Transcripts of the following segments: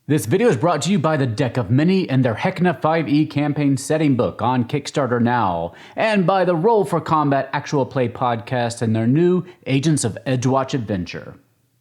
This video is brought to you by the Deck of Many and their Heckna 5e campaign setting book on Kickstarter now, and by the Roll for Combat Actual Play podcast and their new Agents of Edgewatch adventure.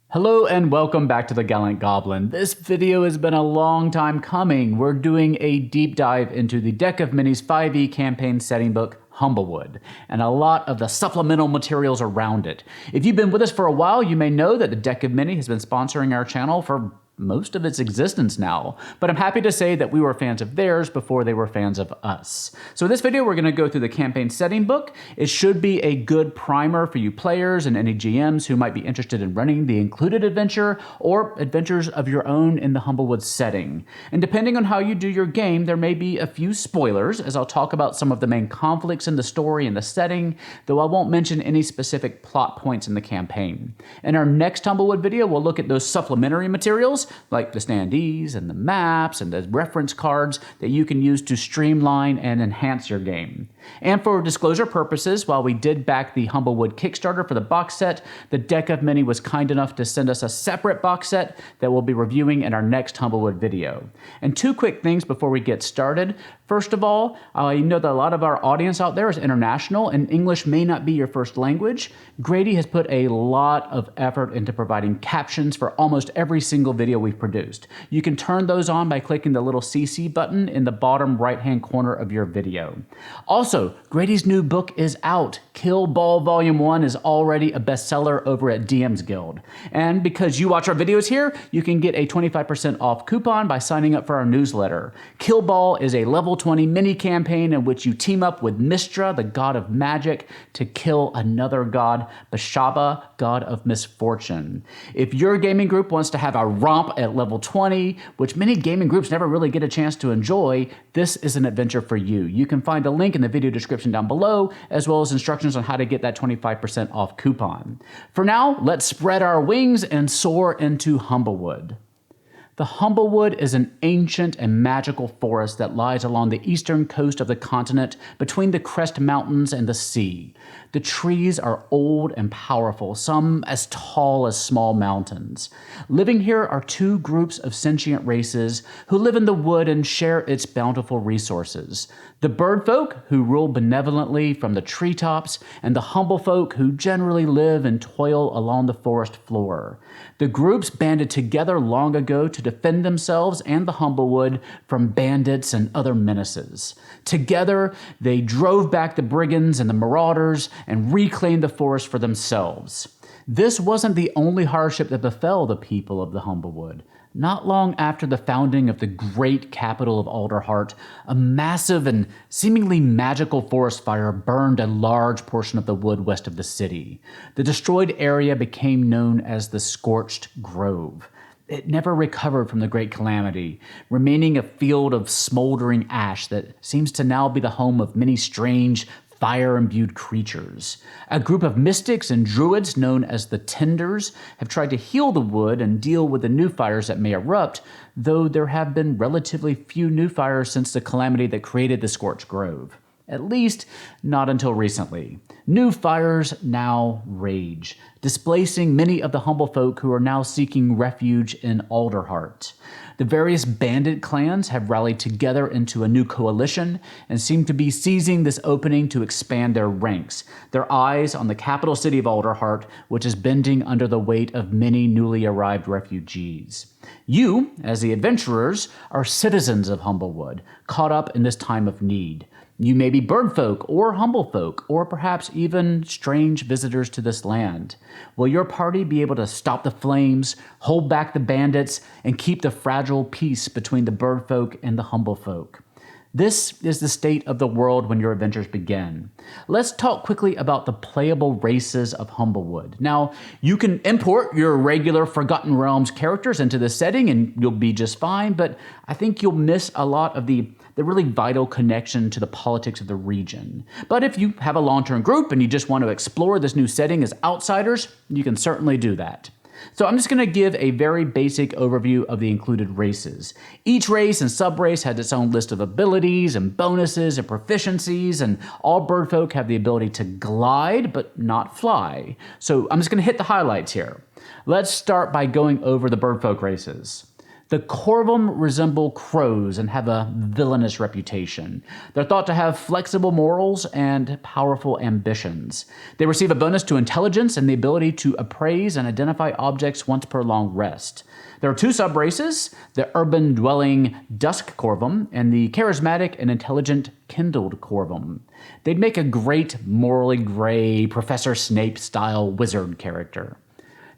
Hello and welcome back to the Gallant Goblin. This video has been a long time coming. We're doing a deep dive into the Deck of Many's 5e campaign setting book, Humblewood, and a lot of the supplemental materials around it. If you've been with us for a while, you may know that the Deck of Many has been sponsoring our channel for most of its existence now, but I'm happy to say that we were fans of theirs before they were fans of us. So in this video, we're going to go through the campaign setting book. It should be a good primer for you players and any GMs who might be interested in running the included adventure or adventures of your own in the Humblewood setting. And depending on how you do your game, there may be a few spoilers, as I'll talk about some of the main conflicts in the story and the setting, though I won't mention any specific plot points in the campaign. In our next Humblewood video, we'll look at those supplementary materials, like the standees and the maps and the reference cards that you can use to streamline and enhance your game. And for disclosure purposes, while we did back the Humblewood Kickstarter for the box set, the Deck of Many was kind enough to send us a separate box set that we'll be reviewing in our next Humblewood video. And two quick things before we get started. First of all, you know that a lot of our audience out there is international and English may not be your first language. Grady has put a lot of effort into providing captions for almost every single video we've produced. You can turn those on by clicking the little CC button in the bottom right-hand corner of your video. Also, Grady's new book is out. Kill Ball Volume 1 is already a bestseller over at DM's Guild. And because you watch our videos here, you can get a 25% off coupon by signing up for our newsletter. Kill Ball is a level 20 mini campaign in which you team up with Mistra, the god of magic, to kill another god, Bashaba, god of misfortune. If your gaming group wants to have a romp at level 20, which many gaming groups never really get a chance to enjoy, this is an adventure for you. You can find a link in the video description down below, as well as instructions on how to get that 25% off coupon. For now, let's spread our wings and soar into Humblewood. The Humblewood is an ancient and magical forest that lies along the eastern coast of the continent between the Crest Mountains and the sea. The trees are old and powerful, some as tall as small mountains. Living here are two groups of sentient races who live in the wood and share its bountiful resources. The bird folk, who rule benevolently from the treetops, and the humble folk who generally live and toil along the forest floor. The groups banded together long ago to defend themselves and the Humblewood from bandits and other menaces. Together, they drove back the brigands and the marauders and reclaimed the forest for themselves. This wasn't the only hardship that befell the people of the Humblewood. Not long after the founding of the great capital of Alderheart, a massive and seemingly magical forest fire burned a large portion of the wood west of the city. The destroyed area became known as the Scorched Grove. It never recovered from the great calamity, remaining a field of smoldering ash that seems to now be the home of many strange, fire-imbued creatures. A group of mystics and druids known as the Tenders have tried to heal the wood and deal with the new fires that may erupt, though there have been relatively few new fires since the calamity that created the Scorched Grove. At least, not until recently. New fires now rage, displacing many of the humble folk who are now seeking refuge in Alderheart. The various bandit clans have rallied together into a new coalition and seem to be seizing this opening to expand their ranks, their eyes on the capital city of Alderheart, which is bending under the weight of many newly arrived refugees. You, as the adventurers, are citizens of Humblewood, caught up in this time of need. You may be bird folk or humble folk, or perhaps even strange visitors to this land. Will your party be able to stop the flames, hold back the bandits, and keep the fragile peace between the bird folk and the humble folk? This is the state of the world when your adventures begin. Let's talk quickly about the playable races of Humblewood. Now, you can import your regular Forgotten Realms characters into this setting and you'll be just fine, but I think you'll miss a lot of the really vital connection to the politics of the region. But if you have a long-term group and you just want to explore this new setting as outsiders, you can certainly do that. So I'm just going to give a very basic overview of the included races. Each race and subrace has its own list of abilities and bonuses and proficiencies, and all birdfolk have the ability to glide but not fly. So I'm just going to hit the highlights here. Let's start by going over the birdfolk races. The Corvum resemble crows and have a villainous reputation. They're thought to have flexible morals and powerful ambitions. They receive a bonus to intelligence and the ability to appraise and identify objects once per long rest. There are two subraces, the urban-dwelling Dusk Corvum and the charismatic and intelligent Kindled Corvum. They'd make a great morally gray Professor Snape-style wizard character.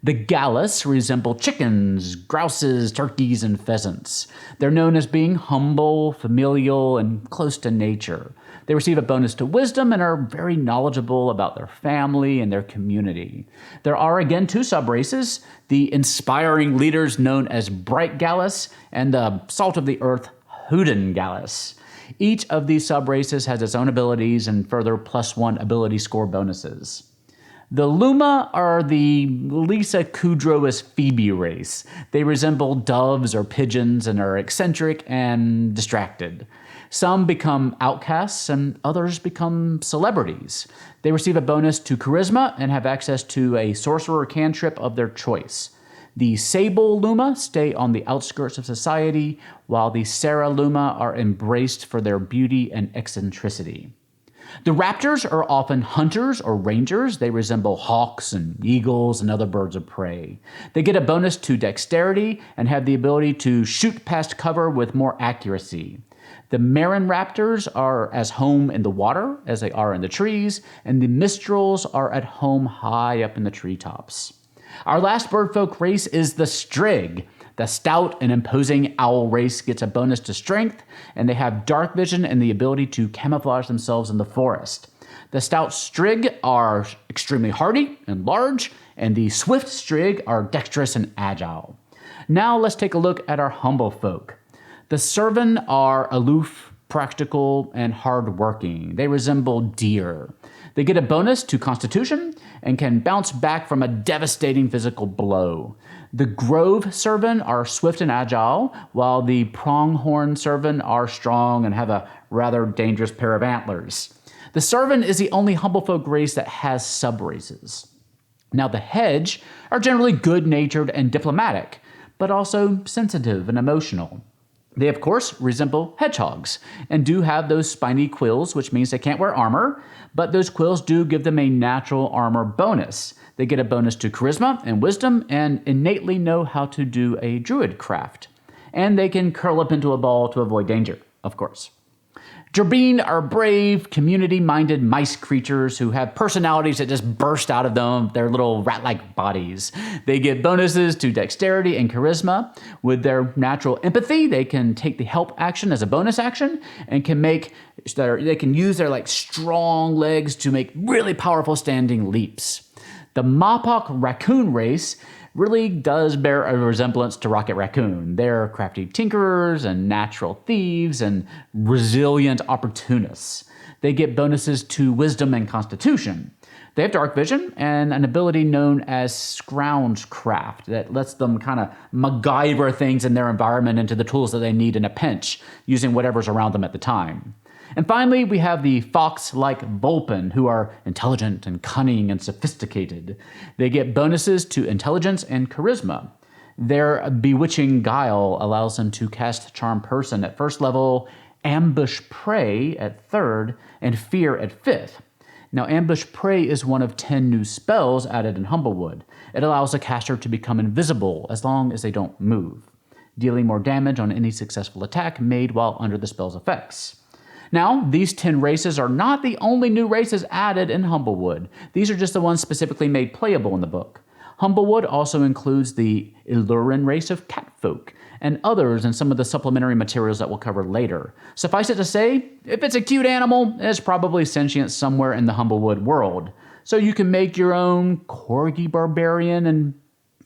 The Gallus resemble chickens, grouses, turkeys, and pheasants. They're known as being humble, familial, and close to nature. They receive a bonus to wisdom and are very knowledgeable about their family and their community. There are again two subraces, the inspiring leaders known as Bright Gallus and the Salt of the Earth Hoodin Gallus. Each of these subraces has its own abilities and further +1 ability score bonuses. The Luma are the Lisa Kudrow's Phoebe race. They resemble doves or pigeons and are eccentric and distracted. Some become outcasts and others become celebrities. They receive a bonus to charisma and have access to a sorcerer cantrip of their choice. The Sable Luma stay on the outskirts of society, while the Sarah Luma are embraced for their beauty and eccentricity. The Raptors are often hunters or rangers. They resemble hawks and eagles and other birds of prey. They get a bonus to dexterity and have the ability to shoot past cover with more accuracy. The Marin Raptors are as home in the water as they are in the trees, and the Mistrals are at home high up in the treetops. Our last birdfolk race is the Strig. The stout and imposing owl race gets a bonus to strength, and they have dark vision and the ability to camouflage themselves in the forest. The stout Strig are extremely hardy and large, and the swift Strig are dexterous and agile. Now let's take a look at our humble folk. The Cervan are aloof, practical, and hardworking. They resemble deer. They get a bonus to constitution and can bounce back from a devastating physical blow. The Grove Cervan are swift and agile, while the Pronghorn Cervan are strong and have a rather dangerous pair of antlers. The Cervan is the only Humblefolk race that has subraces. Now the Hedge are generally good-natured and diplomatic, but also sensitive and emotional. They, of course, resemble hedgehogs and do have those spiny quills, which means they can't wear armor, but those quills do give them a natural armor bonus. They get a bonus to charisma and wisdom and innately know how to do a druid craft. And they can curl up into a ball to avoid danger, of course. Jerbeen are brave, community-minded mice creatures who have personalities that just burst out of them, their little rat-like bodies. They get bonuses to dexterity and charisma. With their natural empathy, they can take the help action as a bonus action and they can use their strong legs to make really powerful standing leaps. The Mapach raccoon race really does bear a resemblance to Rocket Raccoon. They're crafty tinkerers and natural thieves and resilient opportunists. They get bonuses to wisdom and constitution. They have dark vision and an ability known as Scroungecraft that lets them kind of MacGyver things in their environment into the tools that they need in a pinch, using whatever's around them at the time. And finally, we have the fox-like Vulpin, who are intelligent and cunning and sophisticated. They get bonuses to intelligence and charisma. Their bewitching guile allows them to cast Charm Person at first level, Ambush Prey at third, and Fear at fifth. Now, Ambush Prey is one of 10 new spells added in Humblewood. It allows the caster to become invisible as long as they don't move, dealing more damage on any successful attack made while under the spell's effects. Now, these 10 races are not the only new races added in Humblewood. These are just the ones specifically made playable in the book. Humblewood also includes the Illurin race of catfolk and others in some of the supplementary materials that we'll cover later. Suffice it to say, if it's a cute animal, it's probably sentient somewhere in the Humblewood world. So you can make your own corgi barbarian and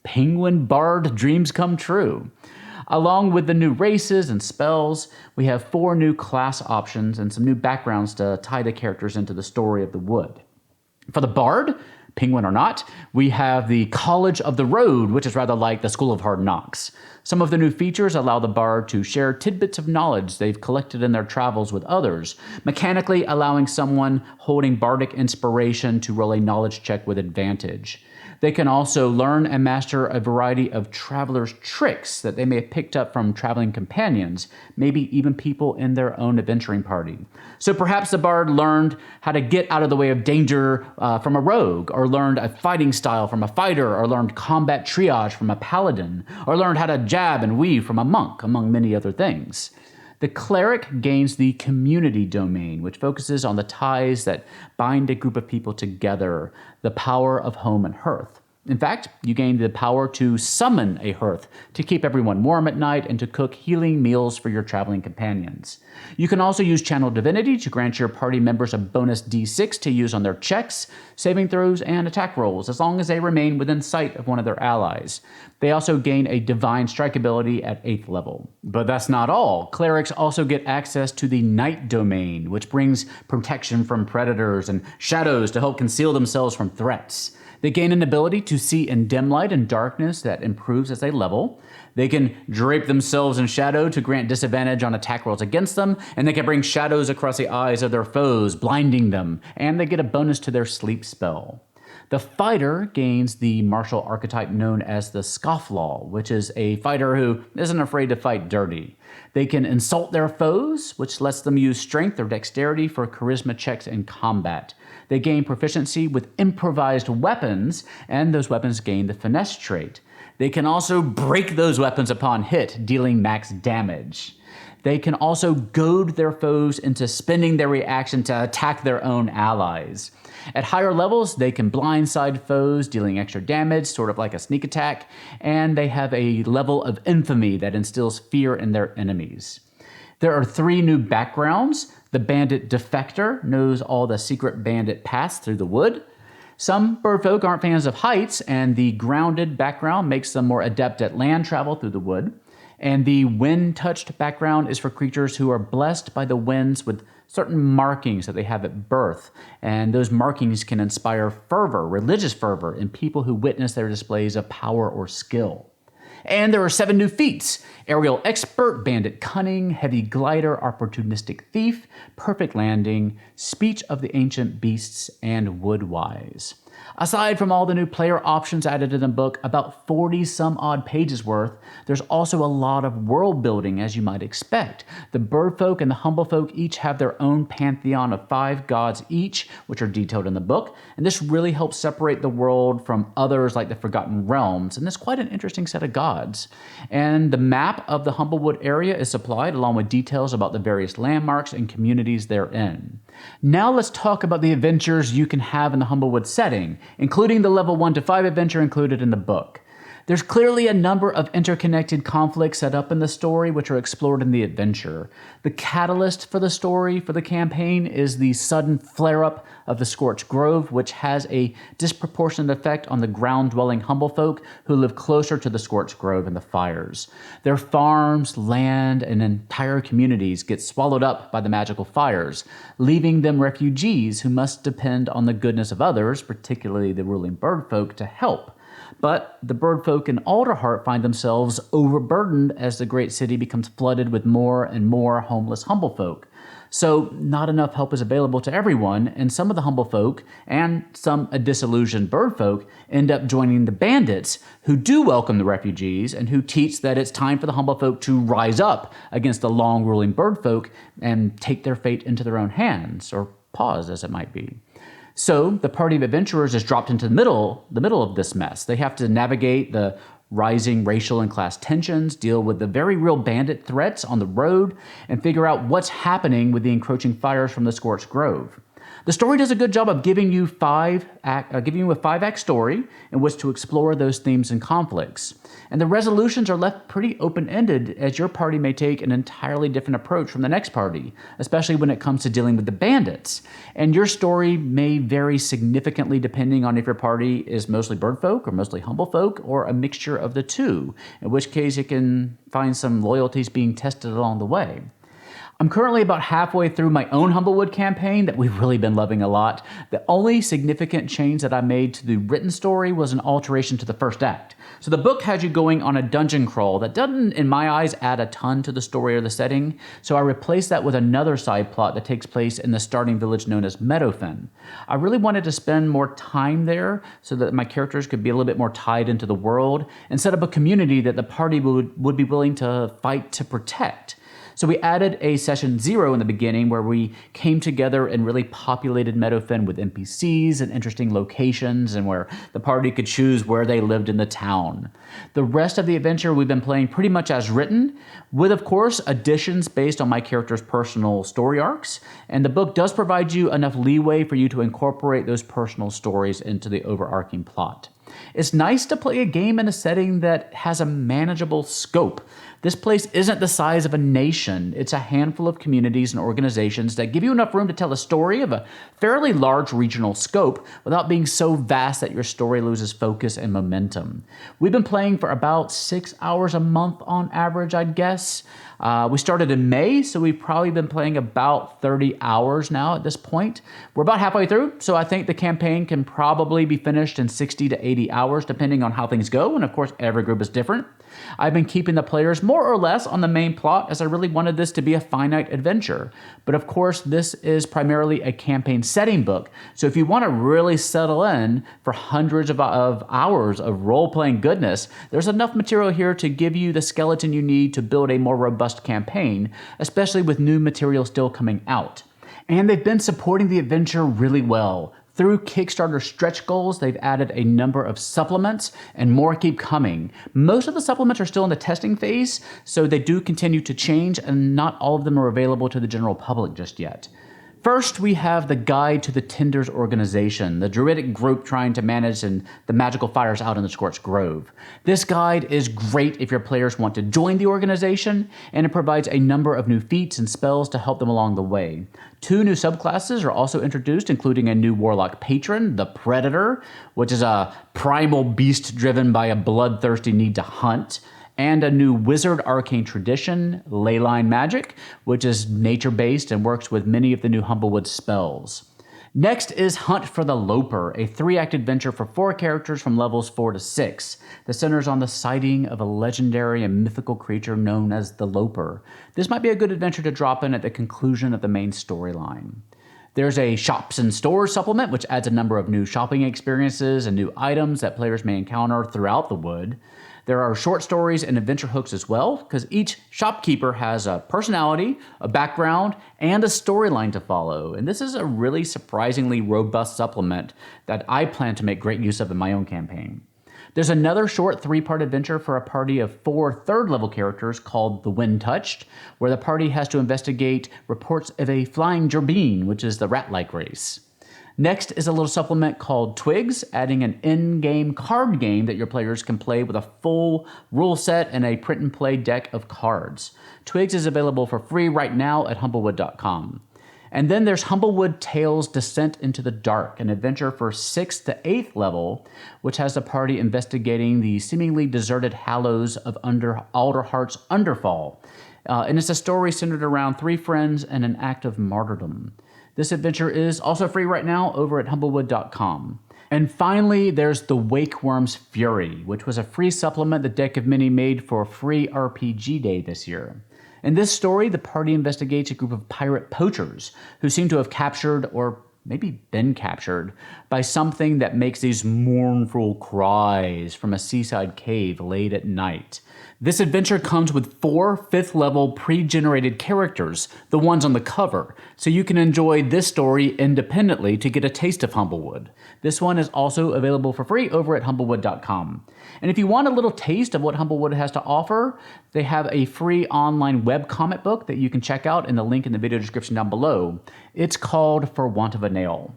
penguin bard dreams come true. Along with the new races and spells, we have 4 new class options and some new backgrounds to tie the characters into the story of the wood. For the bard, penguin or not, we have the College of the Road, which is rather like the School of Hard Knocks. Some of the new features allow the bard to share tidbits of knowledge they've collected in their travels with others, mechanically allowing someone holding bardic inspiration to roll a knowledge check with advantage. They can also learn and master a variety of travelers' tricks that they may have picked up from traveling companions, maybe even people in their own adventuring party. So perhaps the bard learned how to get out of the way of danger from a rogue, or learned a fighting style from a fighter, or learned combat triage from a paladin, or learned how to jab and weave from a monk, among many other things. The cleric gains the community domain, which focuses on the ties that bind a group of people together, the power of home and hearth. In fact, you gain the power to summon a hearth, to keep everyone warm at night, and to cook healing meals for your traveling companions. You can also use Channel Divinity to grant your party members a bonus d6 to use on their checks, saving throws, and attack rolls, as long as they remain within sight of one of their allies. They also gain a Divine Strike ability at 8th level. But that's not all. Clerics also get access to the Night Domain, which brings protection from predators and shadows to help conceal themselves from threats. They gain an ability to see in dim light and darkness that improves as they level. They can drape themselves in shadow to grant disadvantage on attack rolls against them, and they can bring shadows across the eyes of their foes, blinding them, and they get a bonus to their sleep spell. The fighter gains the martial archetype known as the Scofflaw, which is a fighter who isn't afraid to fight dirty. They can insult their foes, which lets them use strength or dexterity for charisma checks in combat. They gain proficiency with improvised weapons, and those weapons gain the finesse trait. They can also break those weapons upon hit, dealing max damage. They can also goad their foes into spending their reaction to attack their own allies. At higher levels, they can blindside foes, dealing extra damage, sort of like a sneak attack, and they have a level of infamy that instills fear in their enemies. There are 3 new backgrounds. The Bandit Defector knows all the secret bandit paths through the wood. Some birdfolk aren't fans of heights, and the Grounded background makes them more adept at land travel through the wood. And the Wind-Touched background is for creatures who are blessed by the winds with certain markings that they have at birth. And those markings can inspire fervor, religious fervor, in people who witness their displays of power or skill. And there are 7 new feats: Aerial Expert, Bandit Cunning, Heavy Glider, Opportunistic Thief, Perfect Landing, Speech of the Ancient Beasts, and Woodwise. Aside from all the new player options added in the book, about 40-some-odd pages worth, there's also a lot of world building, as you might expect. The birdfolk and the humblefolk each have their own pantheon of 5 gods each, which are detailed in the book, and this really helps separate the world from others like the Forgotten Realms, and it's quite an interesting set of gods. And the map of the Humblewood area is supplied, along with details about the various landmarks and communities therein. Now let's talk about the adventures you can have in the Humblewood setting, including the level 1 to 5 adventure included in the book. There's clearly a number of interconnected conflicts set up in the story which are explored in the adventure. The catalyst for the story for the campaign is the sudden flare-up of the Scorched Grove, which has a disproportionate effect on the ground-dwelling humblefolk who live closer to the Scorched Grove and the fires. Their farms, land, and entire communities get swallowed up by the magical fires, leaving them refugees who must depend on the goodness of others, particularly the ruling birdfolk, to help. But the birdfolk in Alderheart find themselves overburdened as the great city becomes flooded with more and more homeless humblefolk. So not enough help is available to everyone, and some of the humblefolk and some disillusioned birdfolk end up joining the bandits, who do welcome the refugees and who teach that it's time for the humblefolk to rise up against the long-ruling birdfolk and take their fate into their own hands, or pause as it might be. So the party of adventurers is dropped into the middle of this mess. They have to navigate the rising racial and class tensions, deal with the very real bandit threats on the road, and figure out what's happening with the encroaching fires from the Scorched Grove. The story does a good job of giving you a 5-act story in which to explore those themes and conflicts. And the resolutions are left pretty open-ended, as your party may take an entirely different approach from the next party, especially when it comes to dealing with the bandits. And your story may vary significantly depending on if your party is mostly birdfolk or mostly humblefolk, or a mixture of the two, in which case it can find some loyalties being tested along the way. I'm currently about halfway through my own Humblewood campaign that we've really been loving a lot. The only significant change that I made to the written story was an alteration to the first act. So the book has you going on a dungeon crawl that doesn't, in my eyes, add a ton to the story or the setting, so I replaced that with another side plot that takes place in the starting village known as Meadowfen. I really wanted to spend more time there so that my characters could be a little bit more tied into the world and set up a community that the party would be willing to fight to protect. So we added a session 0 in the beginning where we came together and really populated Meadowfen with NPCs and interesting locations and where the party could choose where they lived in the town. The rest of the adventure we've been playing pretty much as written, with of course additions based on my character's personal story arcs, and the book does provide you enough leeway for you to incorporate those personal stories into the overarching plot. It's nice to play a game in a setting that has a manageable scope. This place isn't the size of a nation. It's a handful of communities and organizations that give you enough room to tell a story of a fairly large regional scope without being so vast that your story loses focus and momentum. We've been playing for about 6 hours a month on average, I'd guess. We started in May, so we've probably been playing about 30 hours now at this point. We're about halfway through, so I think the campaign can probably be finished in 60 to 80 hours, depending on how things go, and of course, every group is different. I've been keeping the players more or less on the main plot as I really wanted this to be a finite adventure. But of course, this is primarily a campaign setting book, so if you want to really settle in for hundreds of hours of role-playing goodness, there's enough material here to give you the skeleton you need to build a more robust campaign, especially with new material still coming out. And they've been supporting the adventure really well. Through Kickstarter stretch goals, they've added a number of supplements, and more keep coming. Most of the supplements are still in the testing phase, so they do continue to change, and not all of them are available to the general public just yet. First, we have the Guide to the Tenders organization, the druidic group trying to manage the magical fires out in the Scorched Grove. This guide is great if your players want to join the organization, and it provides a number of new feats and spells to help them along the way. 2 new subclasses are also introduced, including a new warlock patron, the Predator, which is a primal beast driven by a bloodthirsty need to hunt, and a new wizard arcane tradition, Leyline Magic, which is nature-based and works with many of the new Humblewood spells. Next is Hunt for the Loper, a 3-act adventure for 4 characters from levels 4 to 6. The centers on the sighting of a legendary and mythical creature known as the Loper. This might be a good adventure to drop in at the conclusion of the main storyline. There's a Shops and Stores supplement, which adds a number of new shopping experiences and new items that players may encounter throughout the wood. There are short stories and adventure hooks as well, because each shopkeeper has a personality, a background, and a storyline to follow. And this is a really surprisingly robust supplement that I plan to make great use of in my own campaign. There's another short 3-part adventure for a party of 4 third-level characters called The Wind Touched, where the party has to investigate reports of a flying Jerbeen, which is the rat-like race. Next is a little supplement called Twiggs, adding an in-game card game that your players can play with a full rule set and a print-and-play deck of cards. Twiggs is available for free right now at Humblewood.com. And then there's Humblewood Tales Descent into the Dark, an adventure for 6th to 8th level, which has the party investigating the seemingly deserted hallows of Alderheart's Underfall. And it's a story centered around 3 friends and an act of martyrdom. This adventure is also free right now over at Humblewood.com. And finally, there's the Wakewyrm's Fury, which was a free supplement the Deck of Many made for free RPG Day this year. In this story, the party investigates a group of pirate poachers who seem to have captured, or maybe been captured, by something that makes these mournful cries from a seaside cave late at night. This adventure comes with 4 5th-level pre-generated characters, the ones on the cover, so you can enjoy this story independently to get a taste of Humblewood. This one is also available for free over at Humblewood.com. And if you want a little taste of what Humblewood has to offer, they have a free online webcomic book that you can check out in the link in the video description down below. It's called For Want of a Nail.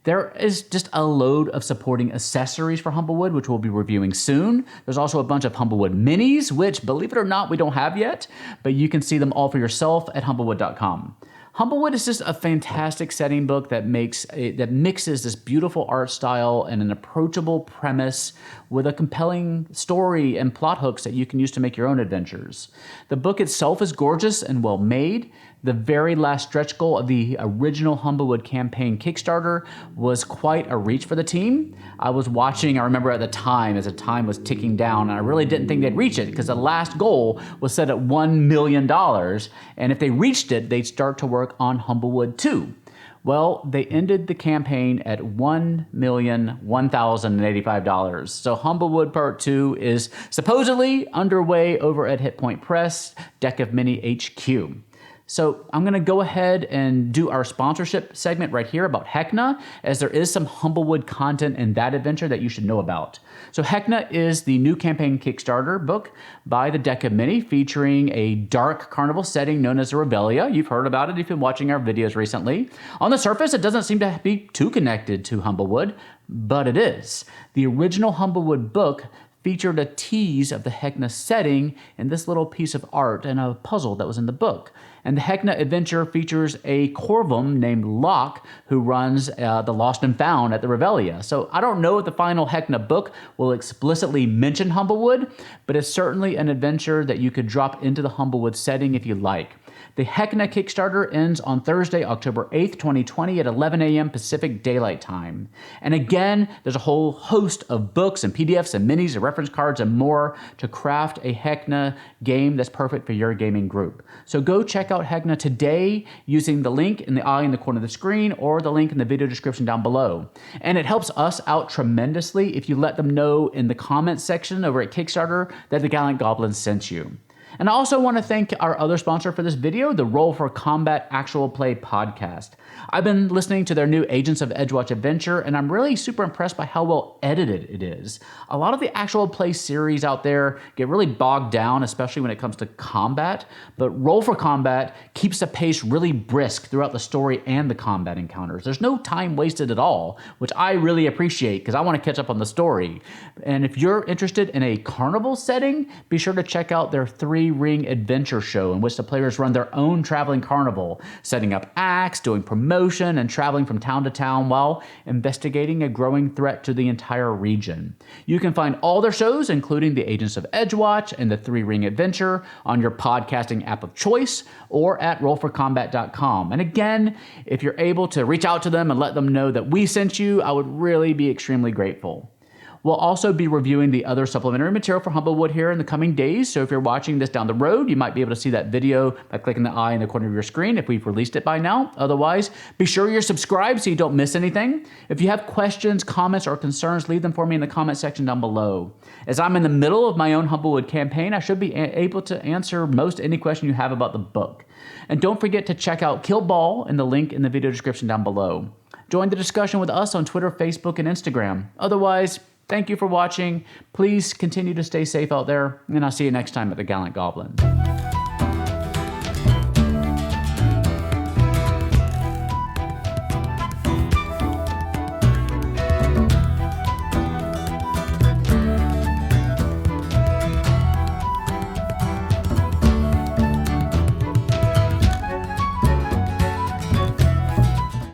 There is just a load of supporting accessories for Humblewood, which we'll be reviewing soon. There's also a bunch of Humblewood minis, which, believe it or not, we don't have yet, but you can see them all for yourself at Humblewood.com. Humblewood is just a fantastic setting book that mixes this beautiful art style and an approachable premise with a compelling story and plot hooks that you can use to make your own adventures. The book itself is gorgeous and well made. The very last stretch goal of the original Humblewood campaign Kickstarter was quite a reach for the team. I was watching, I remember at the time, as the time was ticking down, and I really didn't think they'd reach it because the last goal was set at $1 million. And if they reached it, they'd start to work on Humblewood 2. Well, they ended the campaign at $1,001,085. So Humblewood Part 2 is supposedly underway over at Hit Point Press, Deck of Many HQ. So I'm going to go ahead and do our sponsorship segment right here about Heckna, as there is some Humblewood content in that adventure that you should know about. So Heckna is the new campaign Kickstarter book by the Deck of Many, featuring a dark carnival setting known as the Revelia. You've heard about it if you've been watching our videos recently. On the surface, it doesn't seem to be too connected to Humblewood, but it is. The original Humblewood book featured a tease of the Heckna setting in this little piece of art and a puzzle that was in the book. And the Heckna adventure features a Corvum named Locke who runs the Lost and Found at the Revelia. So I don't know if the final Heckna book will explicitly mention Humblewood, but it's certainly an adventure that you could drop into the Humblewood setting if you like. The Heckna Kickstarter ends on Thursday, October 8th, 2020 at 11 a.m. Pacific Daylight Time. And again, there's a whole host of books and PDFs and minis and reference cards and more to craft a Heckna game that's perfect for your gaming group. So go check out Heckna today using the link in the eye in the corner of the screen or the link in the video description down below. And it helps us out tremendously if you let them know in the comments section over at Kickstarter that the Gallant Goblins sent you. And I also want to thank our other sponsor for this video, the Roll for Combat Actual Play podcast. I've been listening to their new Agents of Edgewatch adventure, and I'm really super impressed by how well edited it is. A lot of the actual play series out there get really bogged down, especially when it comes to combat, but Roll for Combat keeps the pace really brisk throughout the story and the combat encounters. There's no time wasted at all, which I really appreciate because I want to catch up on the story. And if you're interested in a carnival setting, be sure to check out their 3-ring adventure show in which the players run their own traveling carnival, setting up acts, doing promotion, and traveling from town to town while investigating a growing threat to the entire region. You can find all their shows, including the Agents of Edgewatch and the 3-ring adventure, on your podcasting app of choice or at rollforcombat.com. And again, if you're able to reach out to them and let them know that we sent you, I would really be extremely grateful. We'll also be reviewing the other supplementary material for Humblewood here in the coming days, so if you're watching this down the road, you might be able to see that video by clicking the eye in the corner of your screen if we've released it by now. Otherwise, be sure you're subscribed so you don't miss anything. If you have questions, comments, or concerns, leave them for me in the comment section down below. As I'm in the middle of my own Humblewood campaign, I should be able to answer most any question you have about the book. And don't forget to check out Kill Ball in the link in the video description down below. Join the discussion with us on Twitter, Facebook, and Instagram. Otherwise, thank you for watching. Please continue to stay safe out there, and I'll see you next time at the Gallant Goblins.